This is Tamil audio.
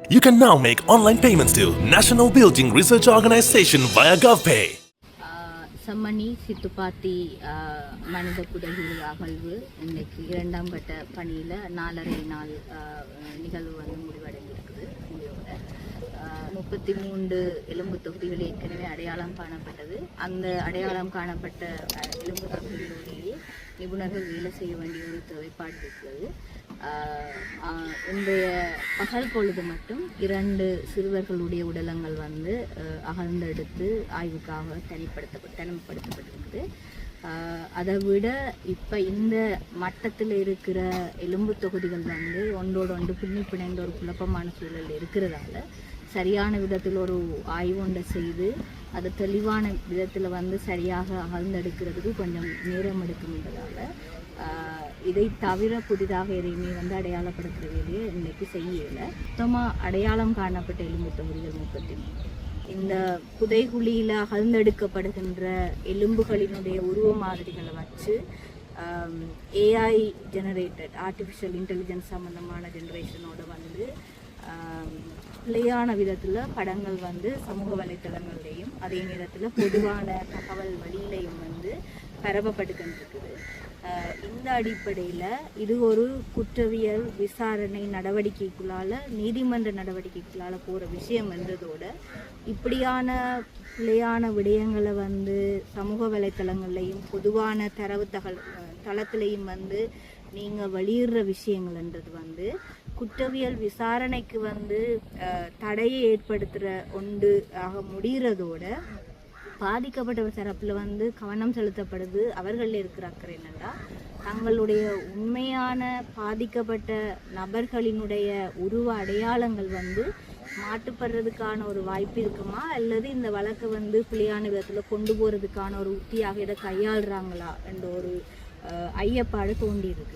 You can now make online payments to National Building Research Organization via GovPay. சம்மணி Sithupathi மனித புதைகுழி அகழ்வு இன்னைக்கு 2ஆம் கட்ட பணியில் 4.5 நாள் நிகழ்வு முடிவடைந்திருக்குது. முடிவோட 33 எலும்பு தொகுதிகள் ஏற்கனவே அடையாளம் காணப்பட்டது. அந்த அடையாளம் காணப்பட்ட எலும்பு தொகுதிகளிலேயே நிபுணர்கள் வேலை செய்ய வேண்டிய ஒரு தேவைப்பாடு இருக்கிறது. இன்றைய பகல் பொழுது மட்டும் 2 சிறுவர்களுடைய உடலங்கள் அகழ்ந்தெடுத்து ஆய்வுக்காக தனிமைப்படுத்தப்பட்டிருக்குது. அதை விட இப்போ இந்த மட்டத்தில் இருக்கிற எலும்பு தொகுதிகள் ஒன்றோடு ஒன்று பின்னி பிணைந்த ஒரு குழப்பமான சூழல் இருக்கிறதால சரியான விதத்தில் ஒரு ஆய்வு ஒன்றை செய்து அது தெளிவான விதத்தில் சரியாக அகழ்ந்தெடுக்கிறதுக்கு கொஞ்சம் நேரம் எடுக்கும்ன்றதால இதை தவிர புதிதாக எதையுமே அடையாளப்படுத்துகிற வேலையை இன்றைக்கு செய்யலை. மொத்தமாக அடையாளம் காணப்பட்ட எலும்பு தொகுதிகள் 33. இந்த புதைகுழியில் அகழ்ந்தெடுக்கப்படுகின்ற எலும்புகளினுடைய உருவ மாதிரிகளை வச்சு ஏஐ ஜெனரேட்டட் ஆர்டிஃபிஷியல் இன்டெலிஜென்ஸ் சம்மந்தமான ஜெனரேஷனோட பிள்ளையான விதத்தில் படங்கள் சமூக வலைத்தளங்கள்லேயும் அதே நேரத்தில் பொதுவான தகவல் வழியிலையும் பரப்பப்பட்டுக்கின்றிருக்குது. இந்த அடிப்படையில் இது ஒரு குற்றவியல் விசாரணை நடவடிக்கைக்குள்ளால் நீதிமன்ற நடவடிக்கைக்குள்ளால் போகிற விஷயம் என்றதோட இப்படியான பிள்ளையான விடயங்களை சமூக வலைத்தளங்கள்லையும் பொதுவான தரவு தளத்திலையும் நீங்கள் வெளியிடுற விஷயங்கள்ன்றது குற்றவியல் விசாரணைக்கு தடையை ஏற்படுத்துகிற ஒன்று ஆக முடிகிறதோட பாதிக்கப்பட்ட தரப்பில் கவனம் செலுத்தப்படுது. அவர்களில் இருக்கிற அக்கறை என்னென்னா தங்களுடைய உண்மையான பாதிக்கப்பட்ட நபர்களினுடைய உருவ அடையாளங்கள் மாட்டுப்படுறதுக்கான ஒரு வாய்ப்பு இருக்குமா அல்லது இந்த வழக்கை பிள்ளையான விதத்தில் கொண்டு போகிறதுக்கான ஒரு உத்தியாக இதை கையாளுறாங்களா என்ற ஒரு ஐயப்பாடு தோண்டியிருக்கு.